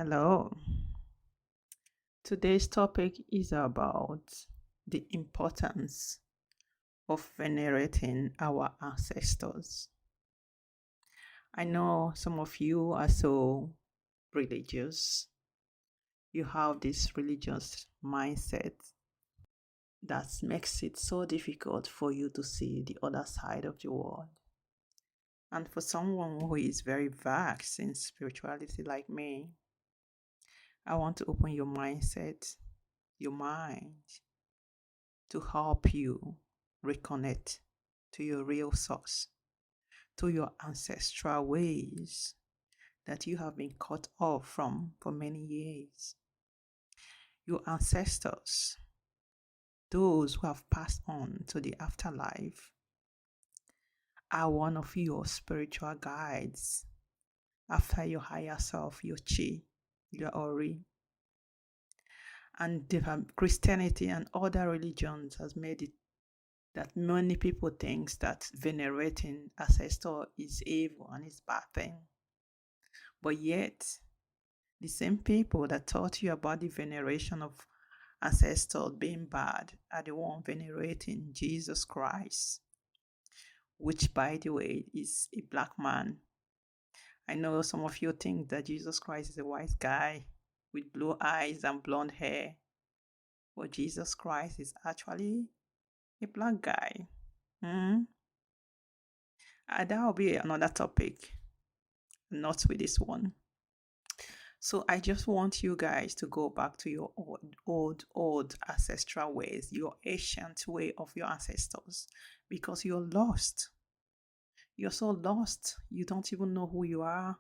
Hello. Today's topic is about the importance of venerating our ancestors. I know some of you are so religious. You have this religious mindset that makes it so difficult for you to see the other side of the world. And for someone who is very vast in spirituality like me, I want to open your mindset, your mind, to help you reconnect to your real source, to your ancestral ways that you have been cut off from for many years. Your ancestors, those who have passed on to the afterlife, are one of your spiritual guides after your higher self, your chi, your ori. And Christianity and other religions has made it that many people think that venerating ancestor is evil and is bad thing. But yet, the same people that taught you about the veneration of ancestors being bad are the one venerating Jesus Christ, which, by the way, is a black man. I know some of you think that Jesus Christ is a white guy with blue eyes and blonde hair, but Jesus Christ is actually a black guy. That will be another topic, not with this one. So I just want you guys to go back to your old ancestral ways, your ancient way of your ancestors, because you're lost. You're so lost. You don't even know who you are.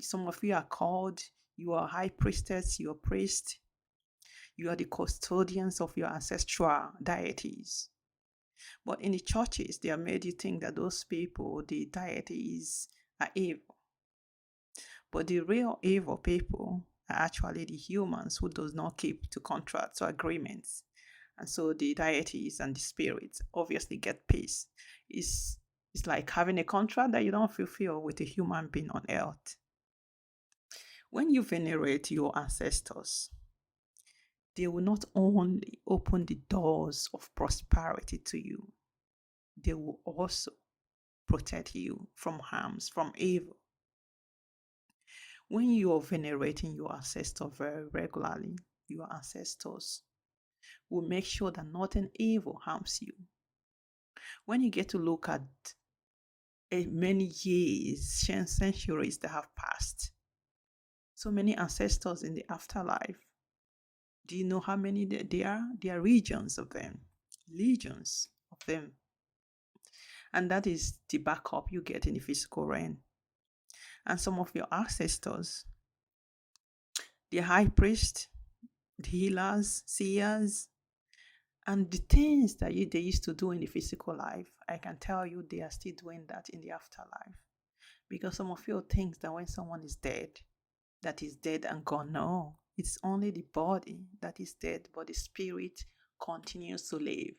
Some of you are called. You are high priestess. You're priest. You are the custodians of your ancestral deities. But in the churches, they have made you think that those people, the deities, are evil. But the real evil people are actually the humans who does not keep to contracts or agreements. And so the deities and the spirits obviously get peace. It's like having a contract that you don't fulfill with a human being on earth. When you venerate your ancestors, they will not only open the doors of prosperity to you, they will also protect you from harms, from evil. When you are venerating your ancestor very regularly, your ancestors will make sure that nothing evil harms you. When you get to look at many years, centuries that have passed, so many ancestors in the afterlife, do you know how many there are? There are legions of them. And that is the backup you get in the physical realm. And some of your ancestors, the high priest, the healers, seers, and the things that they used to do in the physical life, I can tell you they are still doing that in the afterlife. Because some of you think that when someone is dead, that is dead and gone. No, it's only the body that is dead, but the spirit continues to live.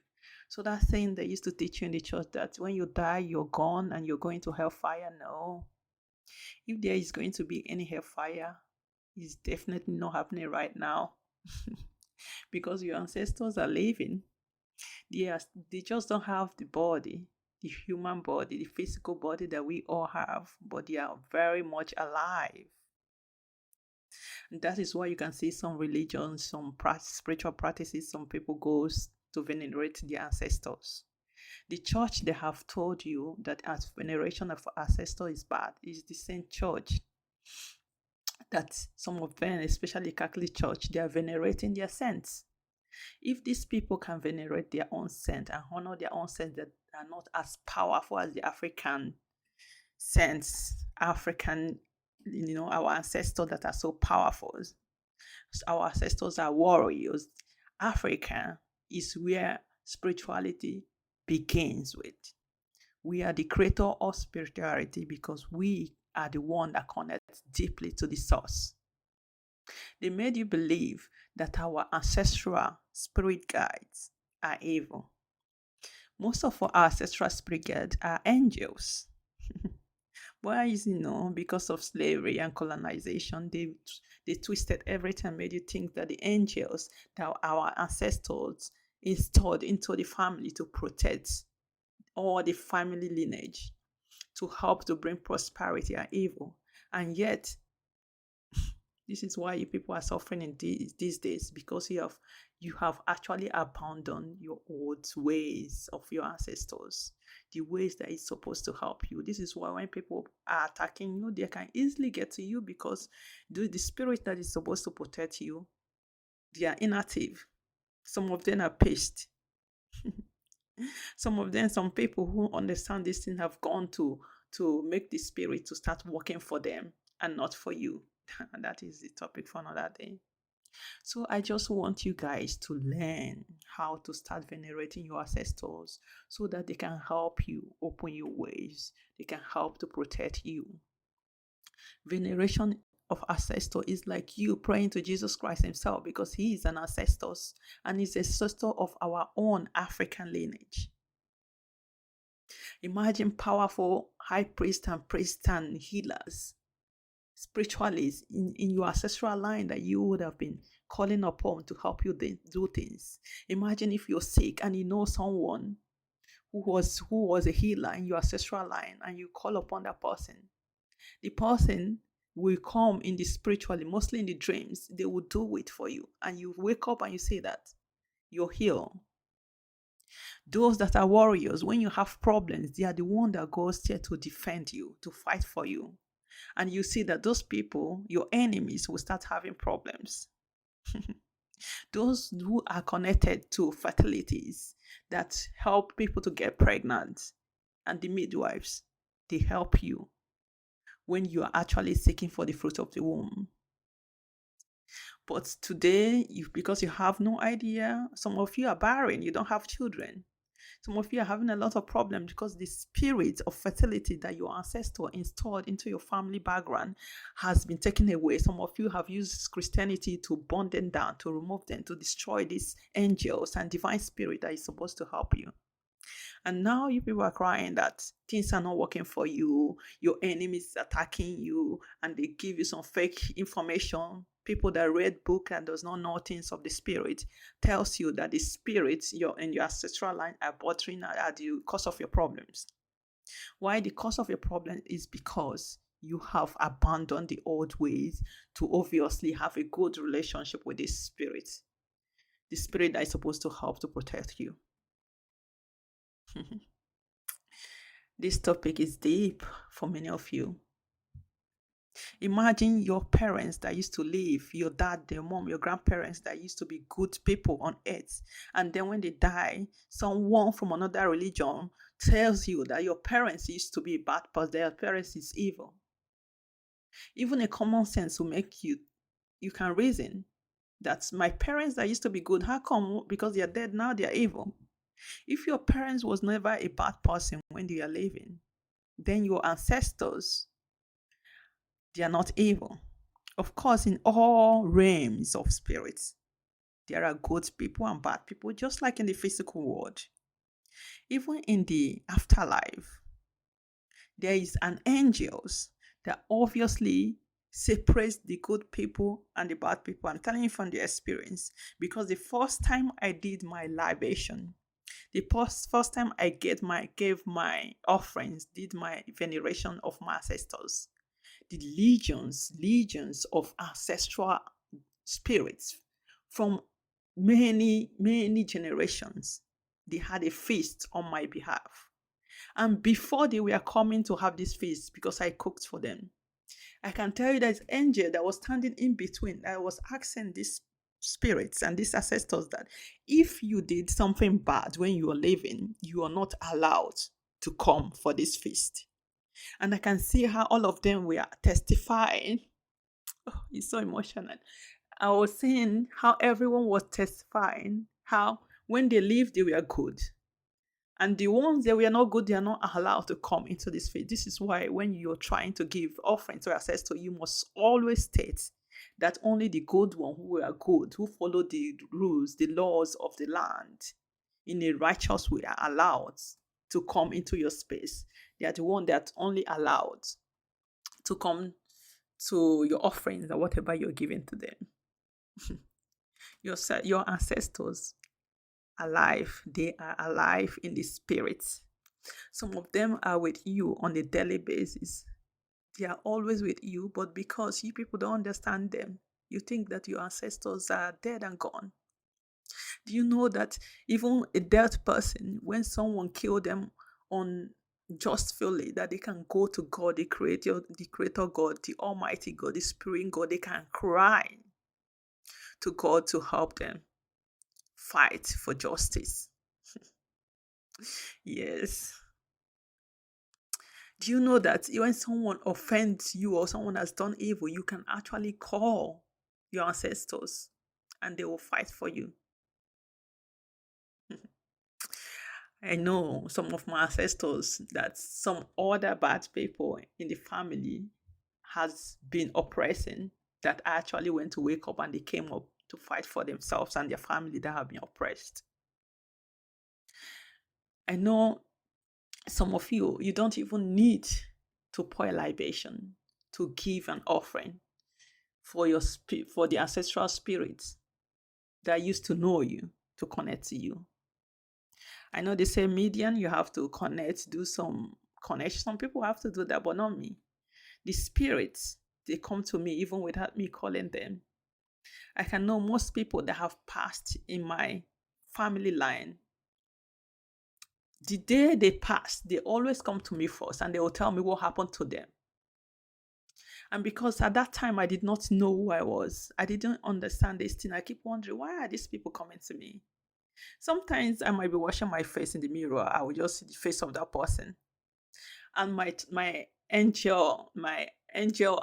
So that thing they used to teach you in the church that when you die, you're gone and you're going to hellfire. No. If there is going to be any hellfire, it's definitely not happening right now. Because your ancestors are living. They just don't have the body, the human body, the physical body that we all have, but they are very much alive. And that is why you can see some religions, some spiritual practices, some people go to venerate their ancestors. The church they have told you that as veneration of ancestors is bad is the same church that some of them, especially Catholic Church, they are venerating their saints. If these people can venerate their own saint and honor their own saints that are not as powerful as the African saints, our ancestors that are so powerful, our ancestors are warriors. Africa is where spirituality begins with. We are the creator of spirituality because we are the one that connects deeply to the source. They made you believe that our ancestral spirit guides are evil. Most of our ancestral spirit guides are angels. Why is because of slavery and colonization, they twisted everything, made you think that the angels that our ancestors installed into the family to protect all the family lineage, to help to bring prosperity and evil. And yet, this is why you people are suffering in these days, because you have actually abandoned your old ways of your ancestors, the ways that is supposed to help you. This is why when people are attacking you, they can easily get to you, because the spirit that is supposed to protect you, they are inactive. Some of them are pissed. Some people who understand this thing have gone to make the spirit to start working for them and not for you. That is the topic for another day. So I just want you guys to learn how to start venerating your ancestors, so that they can help you open your ways. They can help to protect you. Veneration of ancestor is like you praying to Jesus Christ himself, because he is an ancestor, and he's ancestor of our own African lineage. Imagine powerful high priest and healers, spiritualists in your ancestral line that you would have been calling upon to help you do things. Imagine if you're sick and you know someone who was a healer in your ancestral line, and you call upon that person. The person will come in the spiritually, mostly in the dreams. They will do it for you, and you wake up and you say that you're healed. Those that are warriors, when you have problems, they are the one that goes there to defend you, to fight for you. And you see that those people, your enemies, will start having problems. Those who are connected to fertilities that help people to get pregnant, and the midwives, they help you when you are actually seeking for the fruit of the womb. But today, because you have no idea, some of you are barren, you don't have children. Some of you are having a lot of problems because the spirit of fertility that your ancestor installed into your family background has been taken away. Some of you have used Christianity to burn them down, to remove them, to destroy these angels and divine spirit that is supposed to help you. And now you people are crying that things are not working for you, your enemies attacking you, and they give you some fake information. People that read book and does not know things of the spirit tells you that the spirits in your ancestral line are bothering at the cause of your problems. Why the cause of your problem is because you have abandoned the old ways to obviously have a good relationship with this spirit, the spirit that is supposed to help to protect you. This topic is deep for many of you. Imagine your parents that used to live, your dad, your mom, your grandparents that used to be good people on earth. And then when they die, someone from another religion tells you that your parents used to be bad, but their parents is evil. Even a common sense will make you can reason that my parents that used to be good, how come? Because they are dead now, they are evil. If your parents was never a bad person when they are living, then your ancestors, they are not evil. Of course, in all realms of spirits, there are good people and bad people, just like in the physical world. Even in the afterlife, there is an angels that obviously separates the good people and the bad people. I'm telling you from the experience, because the first time I did my libation, the first time I gave my offerings, did my veneration of my ancestors, the legions of ancestral spirits from many generations, they had a feast on my behalf. And before they were coming to have this feast, because I cooked for them, I can tell you that angel that was standing in between, I was asking these spirits and these ancestors that if you did something bad when you were living, you are not allowed to come for this feast. And I can see how all of them were testifying. Oh, it's so emotional. I was seeing how everyone was testifying how when they lived, they were good. And the ones that were not good, they are not allowed to come into this faith. This is why when you're trying to give offering to ancestor, you must always state that only the good one who are good, who follow the rules, the laws of the land in a righteous way are allowed to come into your space. They are the one that only allowed to come to your offerings or whatever you're giving to them. Your ancestors alive, they are alive in the spirit. Some of them are with you on a daily basis. They are always with you, but because you people don't understand them, you think that your ancestors are dead and gone. Do you know that even a dead person, when someone killed them unjustly, that they can go to God, the creator God, the Almighty God, the Spirit God, they can cry to God to help them fight for justice. Yes. Do you know that when someone offends you or someone has done evil, you can actually call your ancestors and they will fight for you? I know some of my ancestors that some other bad people in the family has been oppressing, that actually went to wake up and they came up to fight for themselves and their family that have been oppressed. I know some of you don't even need to pour a libation, to give an offering for the ancestral spirits that used to know you, to connect to you. I know they say median, you have to connect, do some connection. Some people have to do that, but not me. The spirits, they come to me even without me calling them. I can know most people that have passed in my family line. The day they pass, they always come to me first and they will tell me what happened to them. And because at that time I did not know who I was, I didn't understand this thing. I keep wondering, why are these people coming to me? Sometimes I might be washing my face in the mirror. I will just see the face of that person. And my angel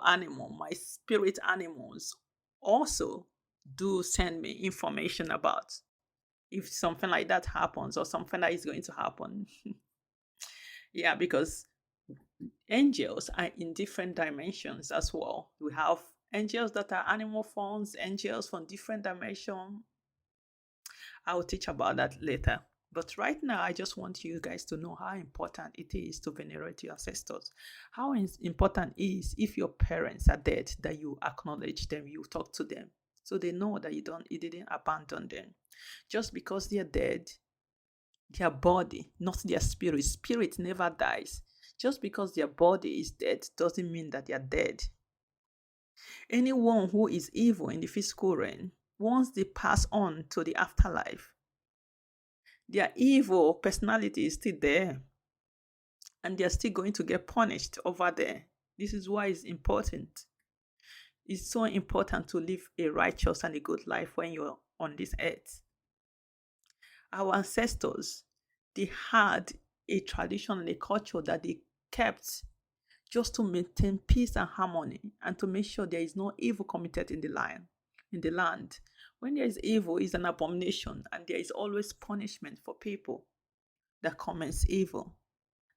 animal, my spirit animals also do send me information about if something like that happens or something that is going to happen. Yeah, because angels are in different dimensions as well. We have angels that are animal forms, angels from different dimensions. I will teach about that later. But right now, I just want you guys to know how important it is to venerate your ancestors. How important it is if your parents are dead, that you acknowledge them, you talk to them, so they know that you didn't abandon them. Just because they're dead, their body, not their spirit never dies. Just because their body is dead doesn't mean that they are dead. Anyone who is evil in the physical realm, once they pass on to the afterlife, their evil personality is still there and they're still going to get punished over there. This is why it's important. It's so important to live a righteous and a good life when you're on this earth. Our ancestors, they had a tradition and a culture that they kept just to maintain peace and harmony and to make sure there is no evil committed in the land. When there is evil, it's an abomination, and there is always punishment for people that commits evil.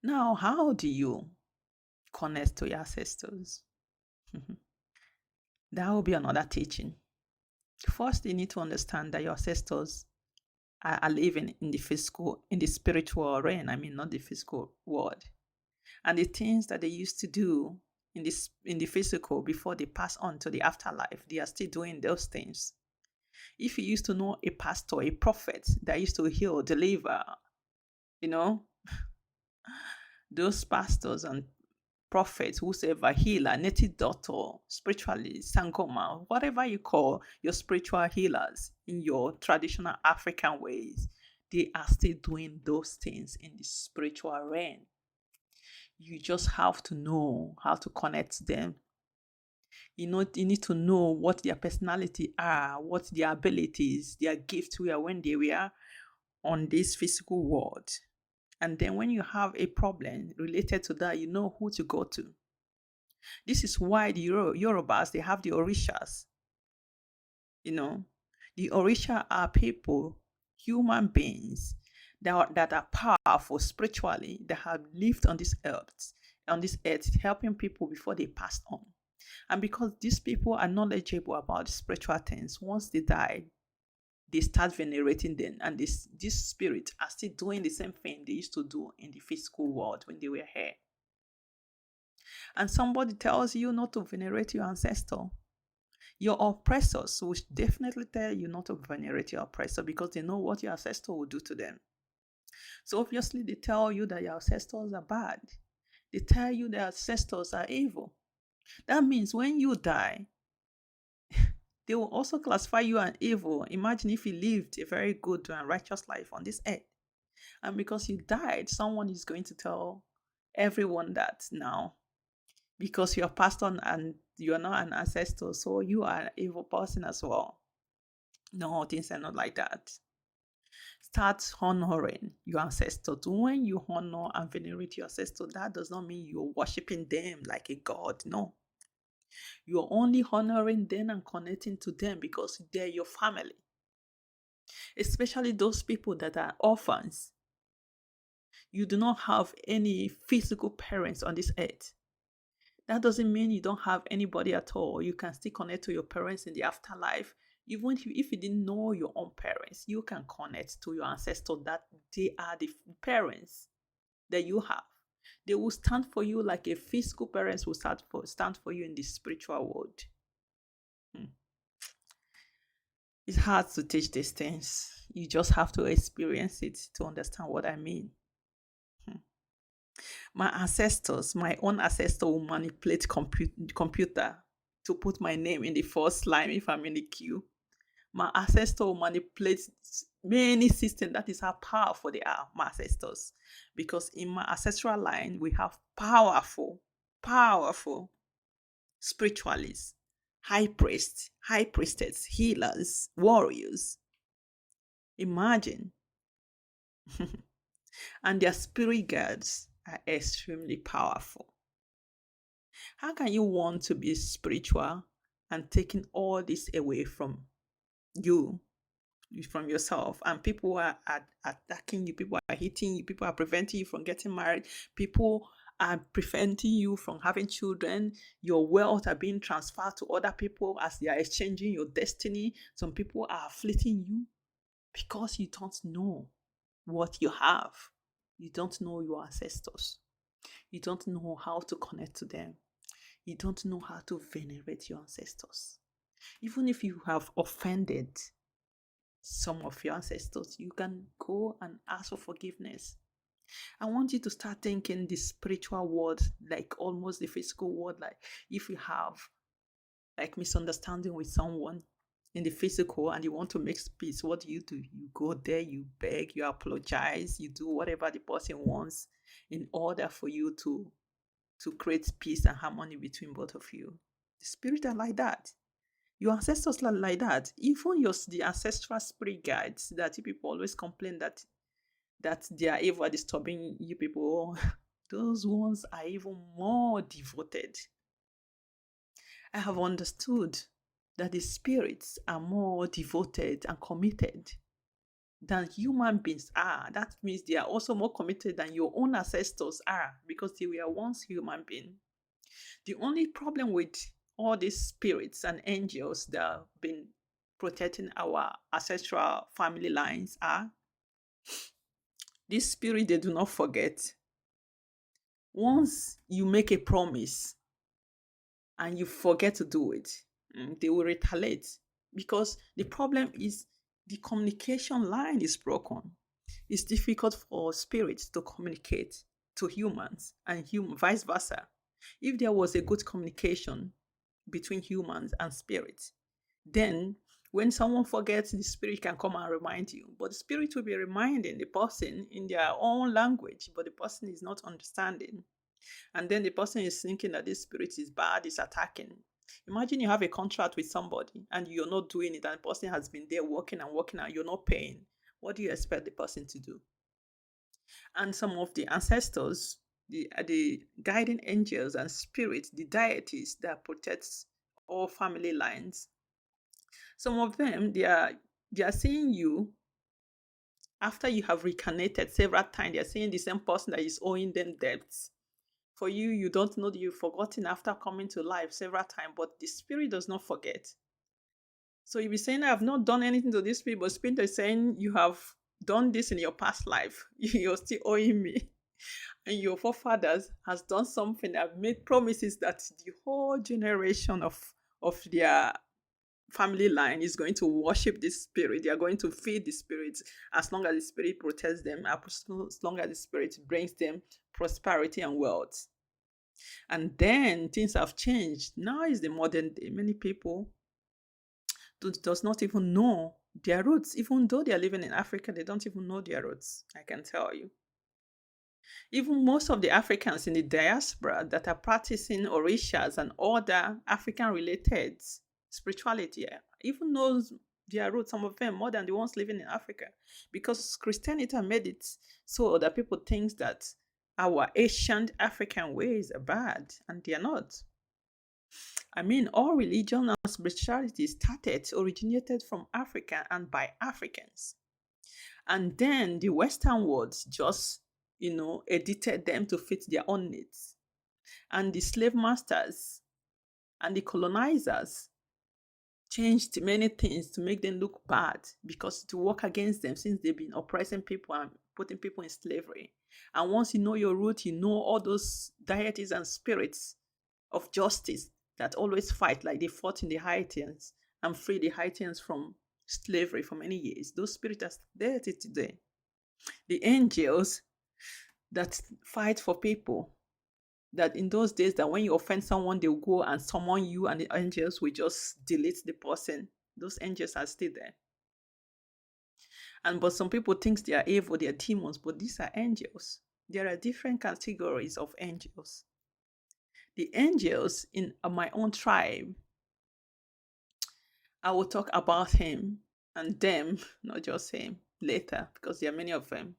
Now, how do you connect to your ancestors? That will be another teaching. First, you need to understand that your ancestors are living in the spiritual realm. I mean, not the physical world. And the things that they used to do in the physical before they pass on to the afterlife, they are still doing those things. If you used to know a pastor, a prophet that used to heal, deliver, those pastors and prophets, whosoever, healer, native doctor, spiritualist, sangoma, whatever you call your spiritual healers in your traditional African ways, they are still doing those things in the spiritual realm. You just have to know how to connect them. You need to know what their personality are, what their abilities, their gifts were when they were on this physical world. And then when you have a problem related to that, you know who to go to. This is why the Yorubas, they have the Orishas. The Orisha are people, human beings that are powerful spiritually, that have lived on this earth, helping people before they passed on. And because these people are knowledgeable about spiritual things, once they die, they start venerating them, and these spirits are still doing the same thing they used to do in the physical world when they were here. and somebody tells you not to venerate your ancestor, your oppressors will definitely tell you not to venerate your oppressor because they know what your ancestor will do to them. So obviously they tell you that your ancestors are bad. They tell you that ancestors are evil. That means when you die, they will also classify you as evil. Imagine if you lived a very good and righteous life on this earth. And because you died, someone is going to tell everyone that now, because you're passed on and you're not an ancestor, so you are an evil person as well. No, things are not like that. Start honoring your ancestors. When you honor and venerate your ancestors, that does not mean you're worshiping them like a god. No. You're only honoring them and connecting to them because they're your family. Especially those people that are orphans. You do not have any physical parents on this earth. That doesn't mean you don't have anybody at all. You can still connect to your parents in the afterlife. Even if you didn't know your own parents, you can connect to your ancestors that they are the parents that you have. They will stand for you like a physical parents will stand for you in the spiritual world. It's hard to teach these things. You just have to experience it to understand what I mean. My ancestors, my own ancestor will manipulate computer to put my name in the first line if I'm in the queue. My ancestor will manipulate many systems. That is how powerful they are, my ancestors. Because in my ancestral line, we have powerful spiritualists, high priests, high priestesses, healers, warriors. Imagine. And their spirit guides are extremely powerful. How can you want to be spiritual and taking all this away from you, from yourself, and people are attacking you, people are hitting you, people are preventing you from getting married, people are preventing you from having children, your wealth are being transferred to other people as they are exchanging your destiny. Some people are afflicting you because you don't know what you have. You don't know your ancestors. You don't know how to connect to them. You don't know how to venerate your ancestors. Even if you have offended some of your ancestors, you can go and ask for forgiveness. I want you to start thinking the spiritual world like almost the physical world. Like if you have like misunderstanding with someone in the physical and you want to make peace, what do? You go there, you beg, you apologize, you do whatever the person wants in order for you to create peace and harmony between both of you. The spirit are like that. Your ancestors are like that. Even the ancestral spirit guides that you people always complain that they are evil, disturbing you people, those ones are even more devoted. I have understood that the spirits are more devoted and committed than human beings are. That means they are also more committed than your own ancestors are because they were once human beings. The only problem with all these spirits and angels that have been protecting our ancestral family lines are this spirit, they do not forget. Once you make a promise and you forget to do it, they will retaliate because the problem is the communication line is broken. It's difficult for spirits to communicate to humans and vice versa. If there was a good communication between humans and spirits, then when someone forgets, the spirit can come and remind you. But the spirit will be reminding the person in their own language, but the person is not understanding. And then the person is thinking that this spirit is bad, is attacking. Imagine you have a contract with somebody and you're not doing it, and the person has been there working and you're not paying. What do you expect the person to do? And some of the ancestors, the guiding angels and spirits, the deities that protects all family lines, some of them, they are seeing you after you have reincarnated several times. They are seeing the same person that is owing them debts. For you, you don't know that you've forgotten after coming to life several times, but the spirit does not forget. So you'll be saying, I have not done anything to this people, but spirit is saying, you have done this in your past life. You're still owing me. And your forefathers has done something that made promises that the whole generation of their family line is going to worship this spirit. They are going to feed the spirit as long as the spirit protects them, as long as the spirit brings them prosperity and wealth. And then things have changed. Now is the modern day. Many people does not even know their roots. Even though they are living in Africa, they don't even know their roots. I can tell you. Even most of the Africans in the diaspora that are practicing orishas and other African-related spirituality, even knows their roots, some of them more than the ones living in Africa, because Christianity made it so that people think that our ancient African ways are bad, and they are not. I mean, all religion and spirituality originated from Africa and by Africans. And then the Western world just, edited them to fit their own needs. And the slave masters and the colonizers changed many things to make them look bad, because to work against them, since they've been oppressing people and putting people in slavery. And once you know your root, you know all those deities and spirits of justice that always fight, like they fought in the Haitians and freed the Haitians from slavery for many years. Those spirits are there today. The angels that fight for people, that in those days that when you offend someone, they'll go and summon you and the angels will just delete the person. Those angels are still there. But some people think they are evil, they are demons, but these are angels. There are different categories of angels. The angels in my own tribe, I will talk about him and them, not just him, later, because there are many of them.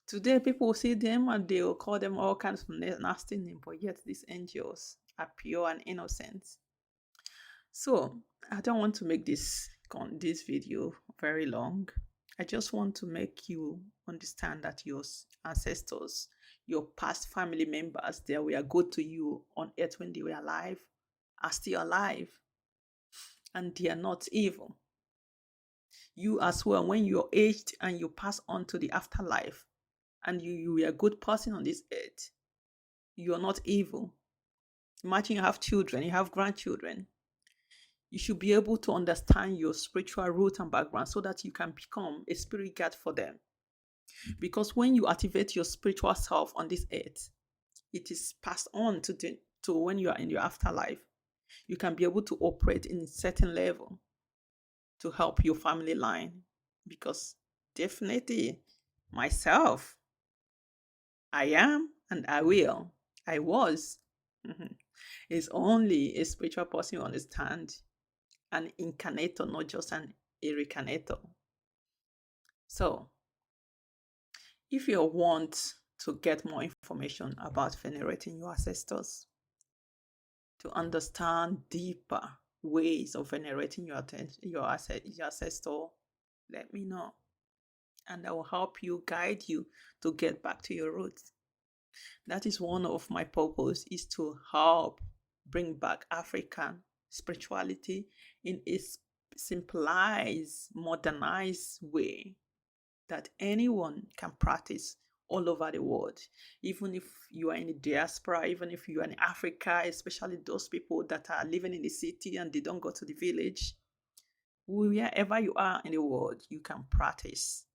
Today, people will see them and they will call them all kinds of nasty names, but yet these angels are pure and innocent. So, I don't want to make this video very long. I just want to make you understand that your ancestors, your past family members, they were good to you on earth when they were alive, are still alive, and they are not evil. You as well, when you're aged and you pass on to the afterlife, and you were a good person on this earth, you are not evil. Imagine you have children, you have grandchildren. You should be able to understand your spiritual root and background so that you can become a spirit guide for them. Because when you activate your spiritual self on this earth, it is passed on to when you are in your afterlife. You can be able to operate in a certain level to help your family line. Because definitely myself, I am and I will. I was. It's only a spiritual person who understands an incarnator, not just an reincarnator. So, if you want to get more information about venerating your ancestors, to understand deeper ways of venerating your ancestor, let me know. And I will help you, guide you to get back to your roots. That is one of my purpose, is to help bring back African spirituality in a simplified, modernized way that anyone can practice all over the world. Even if you are in the diaspora, even if you are in Africa, especially those people that are living in the city and they don't go to the village, wherever you are in the world, you can practice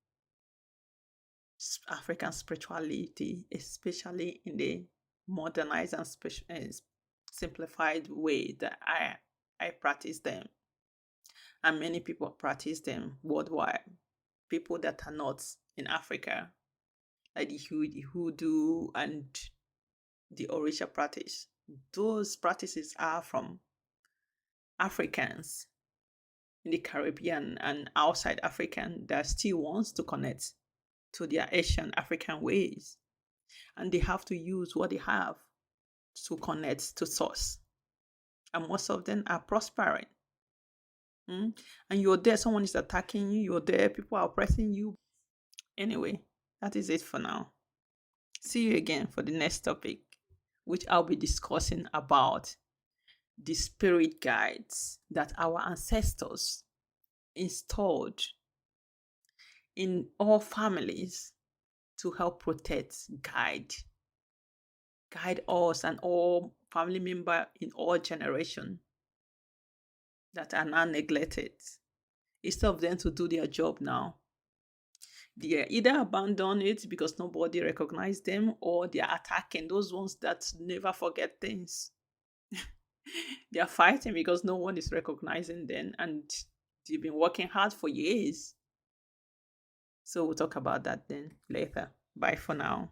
African spirituality, especially in the modernized and simplified way that I practice them. And many people practice them worldwide. People that are not in Africa, like the hoodoo and the Orisha practice. Those practices are from Africans in the Caribbean and outside African that still wants to connect to their Asian African ways. And they have to use what they have to connect to source. And most of them are prospering. And you're there, someone is attacking you, you're there, people are oppressing you. Anyway, that is it for now. See you again for the next topic, which I'll be discussing about the spirit guides that our ancestors installed in all families to help protect, guide us and all family member in all generation that are now neglected. Instead of them to do their job now, they either abandon it because nobody recognized them, or they are attacking those ones that never forget things. They are fighting because no one is recognizing them, and they've been working hard for years. So we'll talk about that then later. Bye for now.